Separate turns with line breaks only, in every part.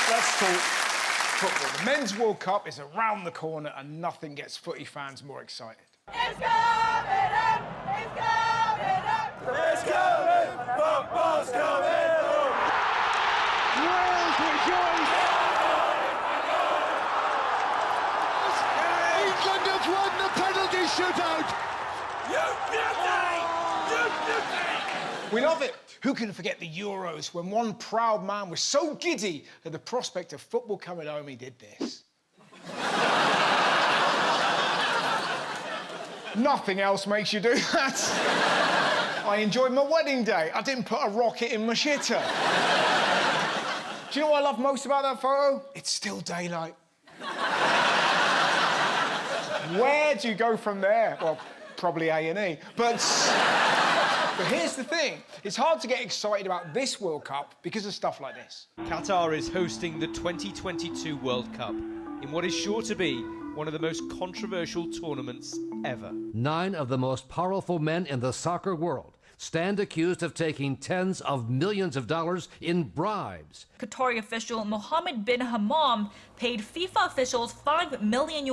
Let's talk football. The Men's World Cup is around the corner and nothing gets footy fans more excited.
It's coming up! It's coming up!
It's coming! Football's coming home!
Wales rejoice! England have won the penalty shootout!
You beauty!
We love it. Who can forget the Euros when one proud man was so giddy at the prospect of football coming home he did this? Nothing else makes you do that. I enjoyed my wedding day. I didn't put a rocket in my shitter. Do you know what I love most about that photo? It's still daylight. Where do you go from there? Well, probably A&E. But here's the thing. It's hard to get excited about this World Cup because of stuff like this.
Qatar is hosting the 2022 World Cup in what is sure to be one of the most controversial tournaments ever.
9 of the most powerful men in the soccer world stand accused of taking tens of millions of dollars in bribes.
Qatari official Mohammed bin Hammam paid FIFA officials $5 million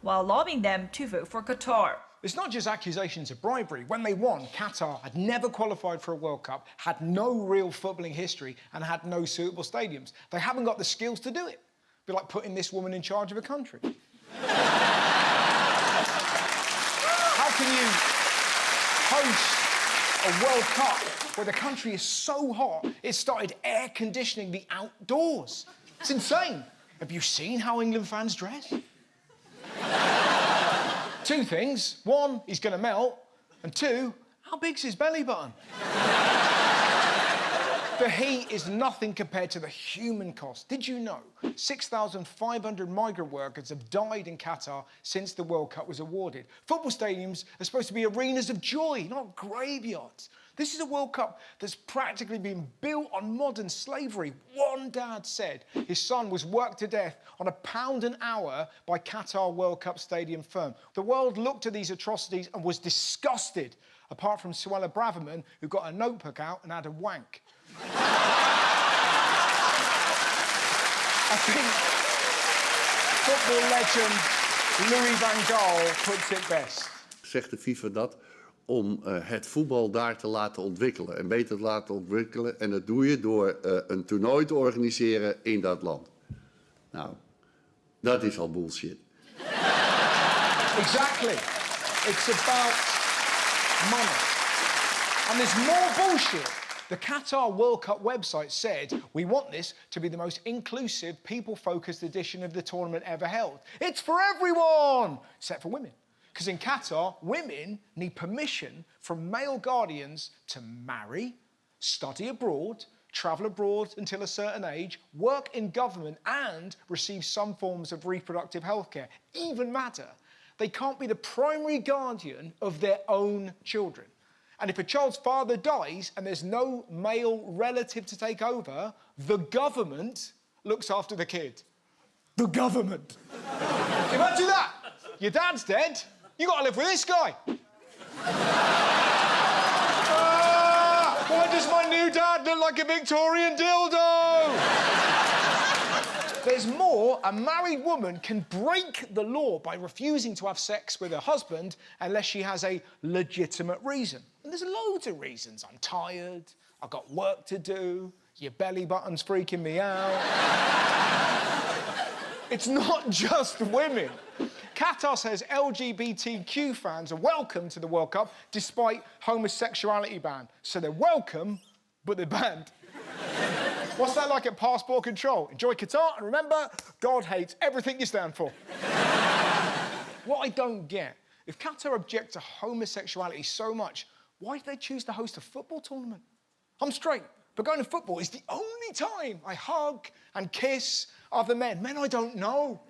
while lobbying them to vote for Qatar.
It's not just accusations of bribery. When they won, Qatar had never qualified for a World Cup, had no real footballing history, and had no suitable stadiums. They haven't got the skills to do it. It'd be like putting this woman in charge of a country. How can you host a World Cup where the country is so hot, it started air conditioning the outdoors? It's insane. Have you seen how England fans dress? 2 things. 1, he's going to melt. And 2, how big's his belly button? The heat is nothing compared to the human cost. Did you know 6,500 migrant workers have died in Qatar since the World Cup was awarded? Football stadiums are supposed to be arenas of joy, not graveyards. This is a World Cup that's practically been built on modern slavery. One dad said his son was worked to death on £1 an hour by Qatar World Cup stadium firm. The world looked at these atrocities and was disgusted, apart from Suella Braverman, who got a notebook out and had a wank. I think football legend Louis van Gaal puts it best.
Zegt de FIFA dat om het voetbal daar te laten ontwikkelen en beter te laten ontwikkelen. En dat doe je door een toernooi te organiseren in dat land. Nou, dat is al bullshit.
Exactly. It's about money. And there's more bullshit. The Qatar World Cup website said, we want this to be the most inclusive, people-focused edition of the tournament ever held. It's for everyone, except for women. Because in Qatar, women need permission from male guardians to marry, study abroad, travel abroad until a certain age, work in government and receive some forms of reproductive health care. Even matter, they can't be the primary guardian of their own children. And if a child's father dies and there's no male relative to take over, the government looks after the kid. The government. Imagine that. Your dad's dead. You got to live with this guy. Why does my new dad look like a Victorian dildo? There's more. A married woman can break the law by refusing to have sex with her husband unless she has a legitimate reason. And there's loads of reasons. I'm tired, I've got work to do, your belly button's freaking me out. It's not just women. Qatar says LGBTQ fans are welcome to the World Cup despite homosexuality ban. So they're welcome, but they're banned. What's that like at passport control? Enjoy Qatar, and remember, God hates everything you stand for. What I don't get, if Qatar object to homosexuality so much, why do they choose to host a football tournament? I'm straight, but going to football is the only time I hug and kiss other men I don't know.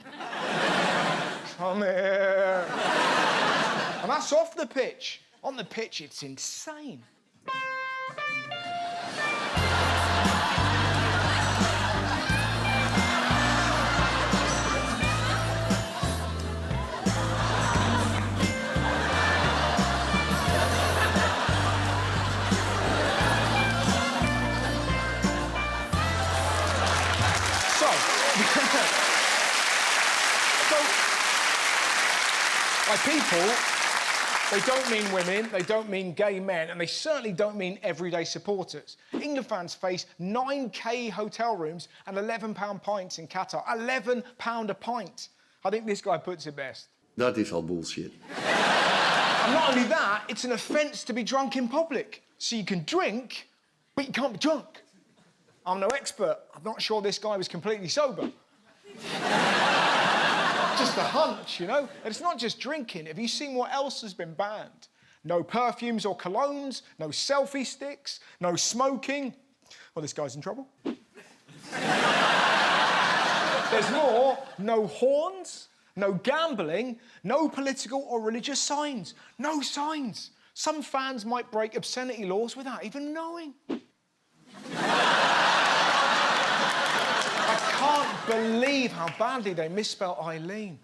Come here. And that's off the pitch. On the pitch, it's insane. So, by people, they don't mean women, they don't mean gay men, and they certainly don't mean everyday supporters. England fans face 9K hotel rooms and £11 pints in Qatar. £11 a pint. I think this guy puts it best.
Dat is al bullshit.
And not only that, it's an offence to be drunk in public. So you can drink, but you can't be drunk. I'm no expert. I'm not sure this guy was completely sober. Just a hunch, you know? And it's not just drinking. Have you seen what else has been banned? No perfumes or colognes, no selfie sticks, no smoking. Well, this guy's in trouble. There's more. No horns, no gambling, no political or religious signs. No signs. Some fans might break obscenity laws without even knowing. I can't believe how badly they misspelled Eileen.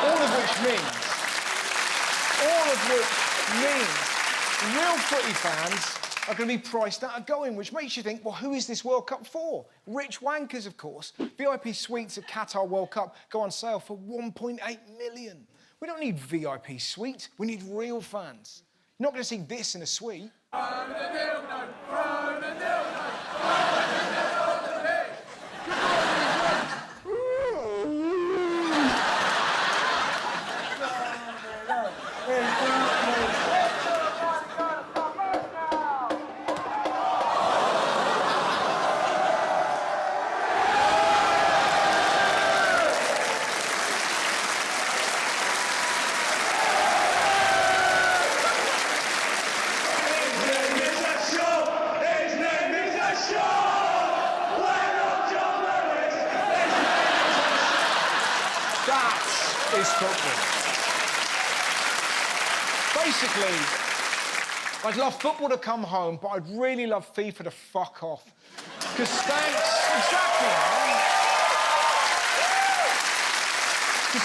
All of which means real footy fans are going to be priced out of going, which makes you think, well, who is this World Cup for? Rich wankers, of course. VIP suites at Qatar World Cup go on sale for 1.8 million. We don't need VIP suites, we need real fans. You're not going to see this in a suite. Is football. Basically, I'd love football to come home, but I'd really love FIFA to fuck off. Because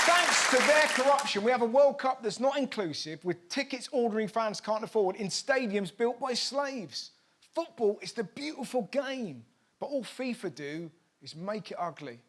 thanks to their corruption, we have a World Cup that's not inclusive, with tickets ordinary fans can't afford, in stadiums built by slaves. Football is the beautiful game, but all FIFA do is make it ugly.